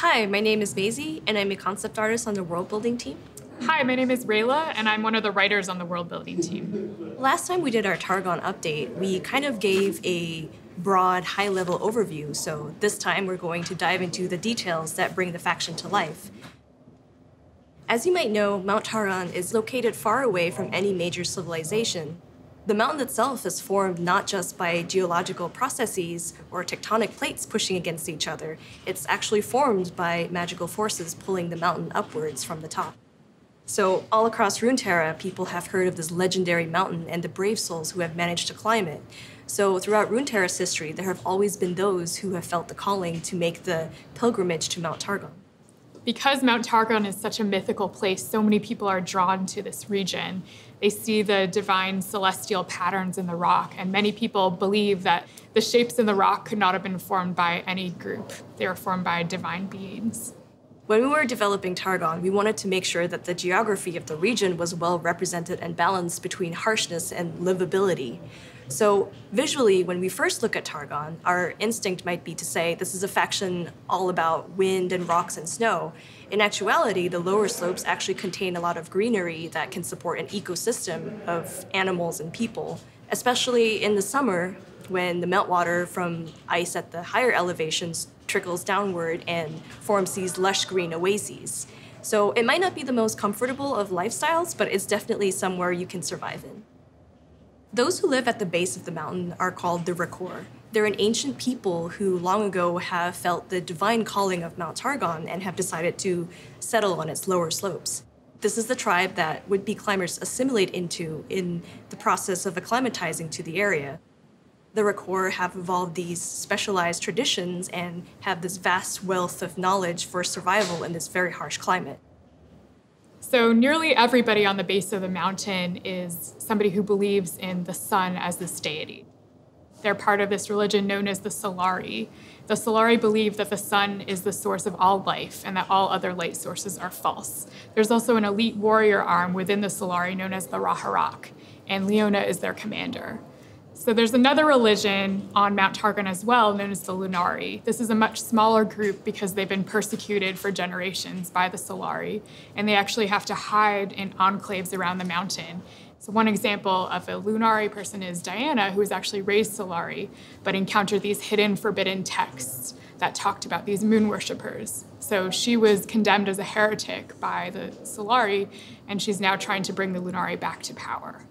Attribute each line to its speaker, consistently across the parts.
Speaker 1: Hi, my name is Maisie, and I'm a concept artist on the world building team.
Speaker 2: Hi, my name is Rayla, and I'm one of the writers on the world building team.
Speaker 1: Last time we did our Targon update, we kind of gave a broad, high-level overview, so this time we're going to dive into the details that bring the faction to life. As you might know, Mount Targon is located far away from any major civilization. The mountain itself is formed not just by geological processes or tectonic plates pushing against each other. It's actually formed by magical forces pulling the mountain upwards from the top. So all across Runeterry, people have heard of this legendary mountain and the brave souls who have managed to climb it. So throughout Runeterry's history, there have always been those who have felt the calling to make the pilgrimage to Mount Targon.
Speaker 2: Because Mount Targon is such a mythical place, so many people are drawn to this region. They see the divine celestial patterns in the rock, and many people believe that the shapes in the rock could not have been formed by any group. They were formed by divine beings.
Speaker 1: When we were developing Targon, we wanted to make sure that the geography of the region was well represented and balanced between harshness and livability. So visually, when we first look at Targon, our instinct might be to say this is a faction all about wind and rocks and snow. In actuality, the lower slopes actually contain a lot of greenery that can support an ecosystem of animals and people, especially in the summer when the meltwater from ice at the higher elevations trickles downward and forms these lush green oases. So it might not be the most comfortable of lifestyles, but it's definitely somewhere you can survive in. Those who live at the base of the mountain are called the Rakkorzy. They're an ancient people who long ago have felt the divine calling of Mount Targon and have decided to settle on its lower slopes. This is the tribe that would-be climbers assimilate into in the process of acclimatizing to the area. The Rakkorzy have evolved these specialized traditions and have this vast wealth of knowledge for survival in this very harsh climate.
Speaker 2: So nearly everybody on the base of the mountain is somebody who believes in the sun as this deity. They're part of this religion known as the Solari. The Solari believe that the sun is the source of all life and that all other light sources are false. There's also an elite warrior arm within the Solari known as the Raharak, and Leona is their commander. So there's another religion on Mount Targon as well, known as the Lunari. This is a much smaller group because they've been persecuted for generations by the Solari, and they actually have to hide in enclaves around the mountain. So one example of a Lunari person is Diana, who was actually raised Solari, but encountered these hidden, forbidden texts that talked about these moon worshippers. So she was condemned as a heretic by the Solari, and she's now trying to bring the Lunari back to power.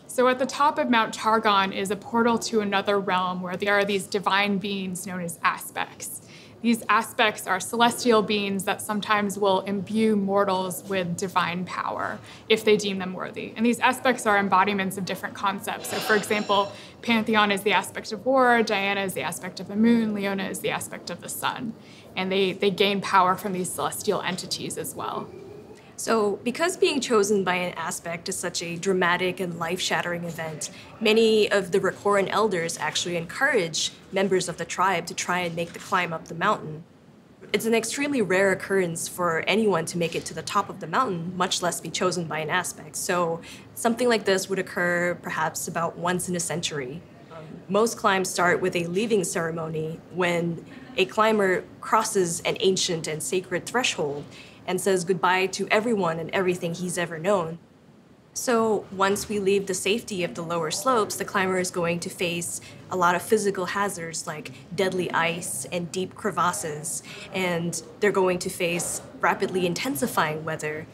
Speaker 2: So at the top of Mount Targon is a portal to another realm where there are these divine beings known as aspects. These aspects are celestial beings that sometimes will imbue mortals with divine power if they deem them worthy. And these aspects are embodiments of different concepts. So for example, Pantheon is the aspect of war, Diana is the aspect of the moon, Leona is the aspect of the sun. And they gain power from these celestial entities as well.
Speaker 1: So because being chosen by an aspect is such a dramatic and life-shattering event, many of the Rakkorzy elders actually encourage members of the tribe to try and make the climb up the mountain. It's an extremely rare occurrence for anyone to make it to the top of the mountain, much less be chosen by an aspect. So something like this would occur perhaps about once in a century. Most climbs start with a leaving ceremony when a climber crosses an ancient and sacred threshold and says goodbye to everyone and everything he's ever known. So once we leave the safety of the lower slopes, the climber is going to face a lot of physical hazards like deadly ice and deep crevasses, and they're going to face rapidly intensifying weather.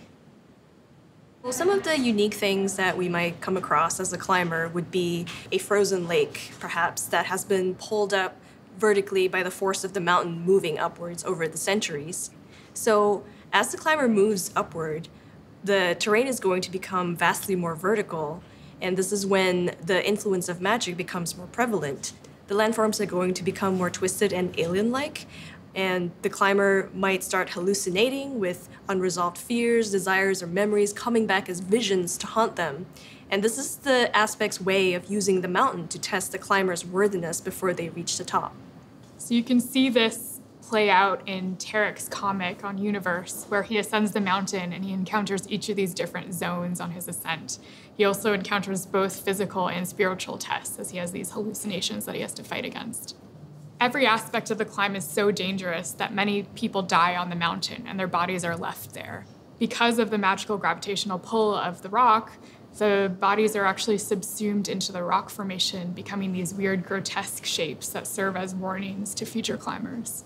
Speaker 1: Well, some of the unique things that we might come across as a climber would be a frozen lake, perhaps, that has been pulled up vertically by the force of the mountain moving upwards over the centuries. So as the climber moves upward, the terrain is going to become vastly more vertical, and this is when the influence of magic becomes more prevalent. The landforms are going to become more twisted and alien-like, and the climber might start hallucinating with unresolved fears, desires, or memories coming back as visions to haunt them. And this is the aspect's way of using the mountain to test the climber's worthiness before they reach the top.
Speaker 2: So you can see this play out in Tarek's comic on Universe, where he ascends the mountain and he encounters each of these different zones on his ascent. He also encounters both physical and spiritual tests as he has these hallucinations that he has to fight against. Every aspect of the climb is so dangerous that many people die on the mountain and their bodies are left there. Because of the magical gravitational pull of the rock, the bodies are actually subsumed into the rock formation, becoming these weird, grotesque shapes that serve as warnings to future climbers.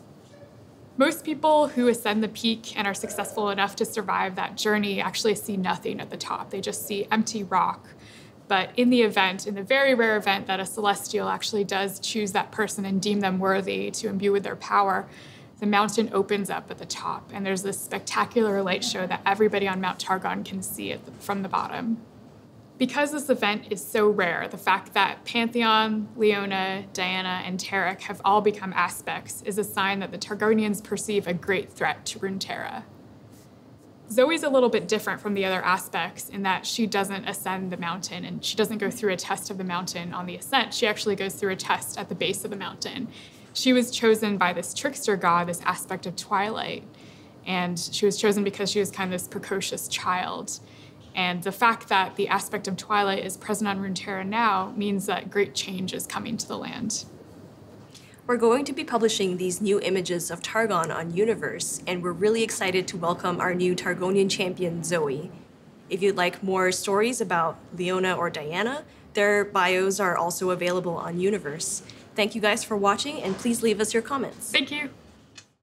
Speaker 2: Most people who ascend the peak and are successful enough to survive that journey actually see nothing at the top. They just see empty rock. But in the very rare event that a celestial actually does choose that person and deem them worthy to imbue with their power, the mountain opens up at the top, and there's this spectacular light show that everybody on Mount Targon can see from the bottom. Because this event is so rare, the fact that Pantheon, Leona, Diana, and Tarek have all become aspects is a sign that the Targonians perceive a great threat to Runeterra. Zoe's a little bit different from the other aspects in that she doesn't ascend the mountain and she doesn't go through a test of the mountain on the ascent. She actually goes through a test at the base of the mountain. She was chosen by this trickster god, this aspect of twilight, and she was chosen because she was kind of this precocious child. And the fact that the aspect of twilight is present on Runeterra now means that great change is coming to the land.
Speaker 1: We're going to be publishing these new images of Targon on Universe, and we're really excited to welcome our new Targonian champion, Zoe. If you'd like more stories about Leona or Diana, their bios are also available on Universe. Thank you guys for watching, and please leave us your comments.
Speaker 2: Thank you.